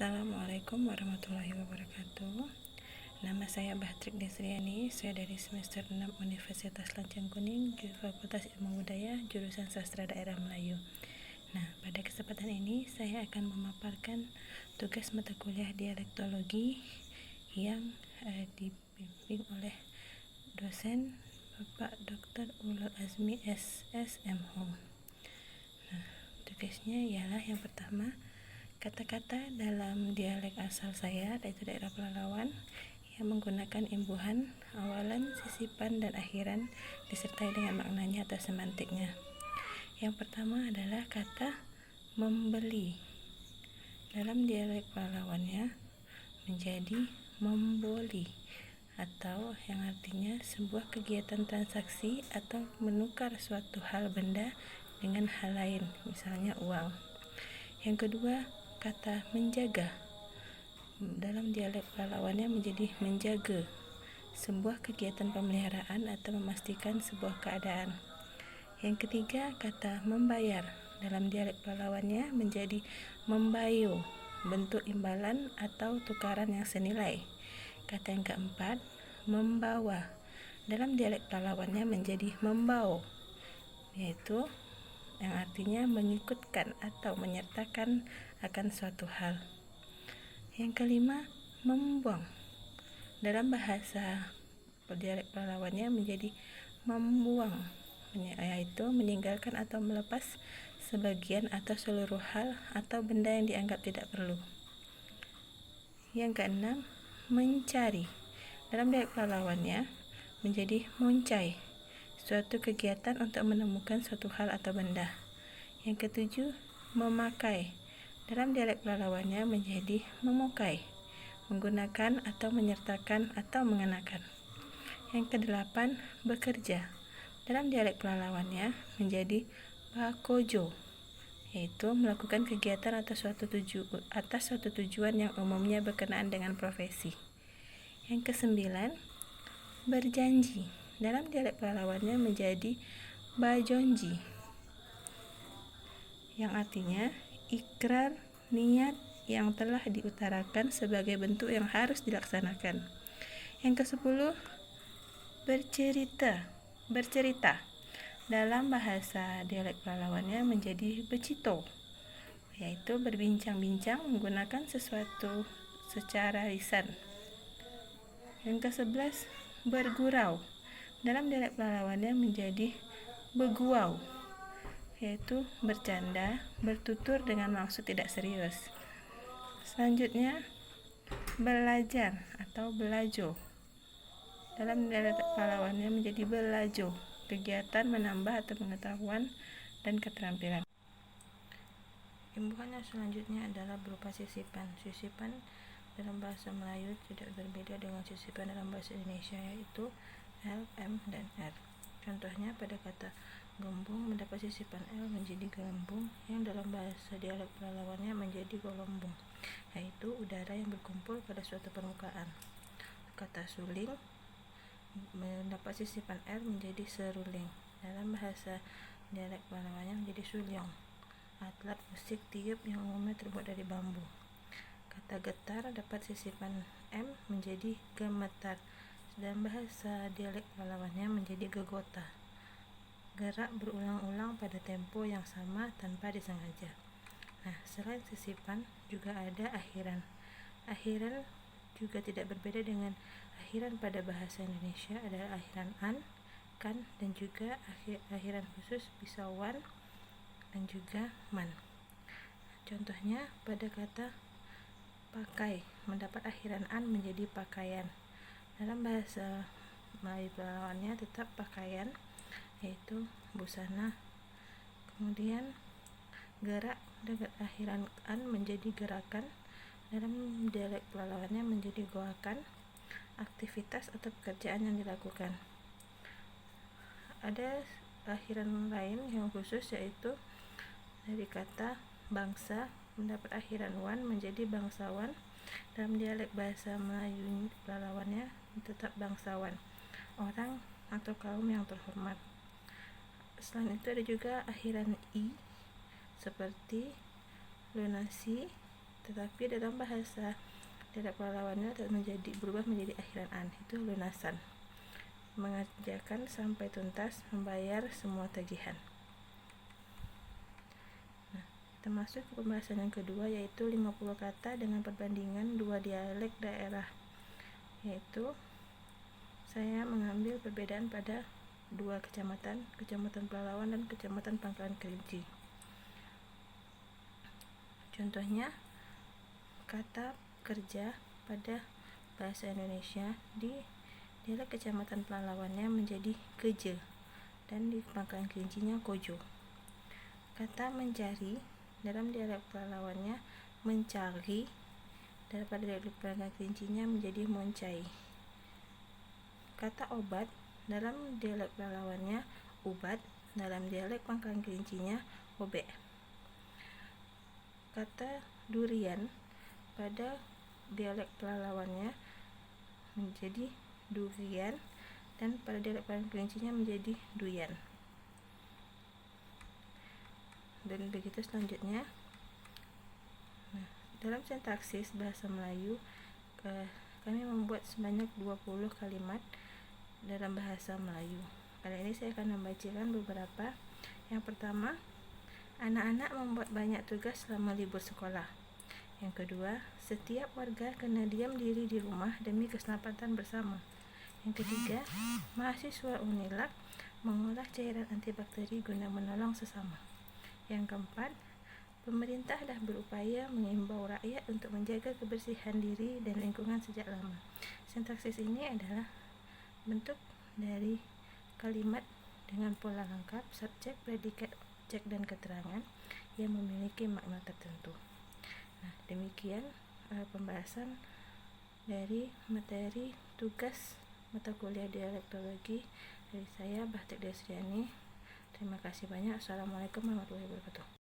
Assalamualaikum warahmatullahi wabarakatuh. Nama saya Bahtrik Desriani, saya dari semester 6 Universitas Lancang Kuning, Fakultas Ilmu Budaya, jurusan Sastra Daerah Melayu. Nah, pada kesempatan ini saya akan memaparkan tugas mata kuliah dialektologi yang dibimbing oleh dosen Bapak Dr. Ulul Azmi SSMH. Nah, tugasnya ialah yang pertama, kata-kata dalam dialek asal saya, yaitu daerah Pelalawan, yang menggunakan imbuhan, awalan, sisipan, dan akhiran disertai dengan maknanya atau semantiknya. Yang pertama adalah kata membeli. Dalam dialek Pelalawannya menjadi memboli, atau yang artinya sebuah kegiatan transaksi atau menukar suatu hal benda dengan hal lain, misalnya uang. Yang kedua, kata menjaga. Dalam dialek Pelalawannya menjadi menjaga, sebuah kegiatan pemeliharaan atau memastikan sebuah keadaan. Yang ketiga, kata membayar. Dalam dialek Pelalawannya menjadi membayo, bentuk imbalan atau tukaran yang senilai. Kata yang keempat, membawa. Dalam dialek Pelalawannya menjadi membao, yaitu yang artinya mengikutkan atau menyertakan akan suatu hal. Yang kelima, membuang. Dalam bahasa dialek Pelalawannya menjadi membuang, yaitu meninggalkan atau melepas sebagian atau seluruh hal atau benda yang dianggap tidak perlu. Yang keenam, mencari. Dalam dialek Pelalawannya menjadi moncai, suatu kegiatan untuk menemukan suatu hal atau benda. Yang ketujuh, memakai. Dalam dialek Pelalawannya menjadi memokai, menggunakan atau menyertakan atau mengenakan. Yang kedelapan, bekerja. Dalam dialek Pelalawannya menjadi bakojo, yaitu melakukan kegiatan atas suatu tujuan yang umumnya berkenaan dengan profesi. Yang kesembilan, berjanji. Dalam dialek Pelalawannya menjadi bajonji, yang artinya ikrar niat yang telah diutarakan sebagai bentuk yang harus dilaksanakan. Yang ke-10, bercerita. Dalam bahasa dialek Pelalawannya menjadi becito, yaitu berbincang-bincang menggunakan sesuatu secara lisan. Yang ke-11, bergurau. Dalam dialek Pelalawannya menjadi beguau, yaitu bercanda, bertutur dengan maksud tidak serius. Selanjutnya, belajar atau belajo. Dalam dialek Pelalawannya menjadi belajo, kegiatan menambah atau pengetahuan dan keterampilan. Imbuhan yang selanjutnya adalah berupa sisipan. Sisipan dalam bahasa Melayu tidak berbeda dengan sisipan dalam bahasa Indonesia, yaitu L, M, dan R. Contohnya pada kata gembung mendapat sisipan L menjadi gelembung, yang dalam bahasa dialek Pelalawannya menjadi golombung, yaitu udara yang berkumpul pada suatu permukaan. Kata suling mendapat sisipan R menjadi seruling. Dalam bahasa dialek Pelalawannya menjadi sulyong, alat musik tiup yang umumnya terbuat dari bambu. Kata getar dapat sisipan M menjadi gemetar. Dalam bahasa dialek Pelalawannya menjadi gegota, gerak berulang-ulang pada tempo yang sama tanpa disengaja. Nah, selain sisipan juga ada akhiran. Akhiran juga tidak berbeda dengan akhiran pada bahasa Indonesia, adalah akhiran an, kan, dan juga akhiran khusus bisa wan dan juga man. Contohnya pada kata pakai mendapat akhiran an menjadi pakaian. Dalam bahasa Melayu Pelalawannya tetap pakaian, yaitu busana. Kemudian gerak dengan akhiran an menjadi gerakan. Dalam dialek Pelalawannya menjadi goakan, aktivitas atau pekerjaan yang dilakukan. Ada akhiran lain yang khusus, yaitu dari kata bangsa mendapat akhiran wan menjadi bangsawan. Dalam dialek bahasa Melayu Pelalawannya tetap bangsawan, orang atau kaum yang terhormat. Selain itu ada juga akhiran i seperti lunasi, tetapi dalam bahasa dialek pelalawannya berubah menjadi akhiran an, itu lunasan, mengerjakan sampai tuntas, membayar semua tagihan. Nah, kita masuk ke pembahasan yang kedua, yaitu 50 kata dengan perbandingan dua dialek daerah, yaitu saya mengambil perbedaan pada dua kecamatan, Kecamatan Pelalawan dan Kecamatan Pangkalan Kerinci. Contohnya, kata kerja pada bahasa Indonesia di dialek Kecamatan Pelalawannya menjadi keje dan di Pangkalan Kerincinya kojo. Kata mencari dalam dialek Pelalawannya mencari, daripada dialek Pangkalan Kerincinya menjadi moncai. Kata obat dalam dialek Pelalawannya ubat, dalam dialek Pangkalan Kerincinya obek. Kata durian pada dialek Pelalawannya menjadi durian dan pada dialek Pangkalan Kerincinya menjadi duyan. Dan begitu selanjutnya. Nah, dalam sintaksis bahasa Melayu kami membuat sebanyak 20 kalimat dalam bahasa Melayu. Kali ini saya akan membacakan beberapa. Yang pertama, anak-anak membuat banyak tugas selama libur sekolah. Yang kedua, setiap warga kena diam diri di rumah demi keselamatan bersama. Yang ketiga, mahasiswa Unilak mengolah cairan antibakteri guna menolong sesama. Yang keempat, pemerintah dah berupaya mengimbau rakyat untuk menjaga kebersihan diri dan lingkungan sejak lama. Sintaksis ini adalah bentuk dari kalimat dengan pola lengkap, subjek, predikat, objek, dan keterangan yang memiliki makna tertentu. Nah, demikian pembahasan dari materi tugas mata kuliah dialektologi dari saya, Bahtrik Desriani. Terima kasih banyak. Assalamualaikum warahmatullahi wabarakatuh.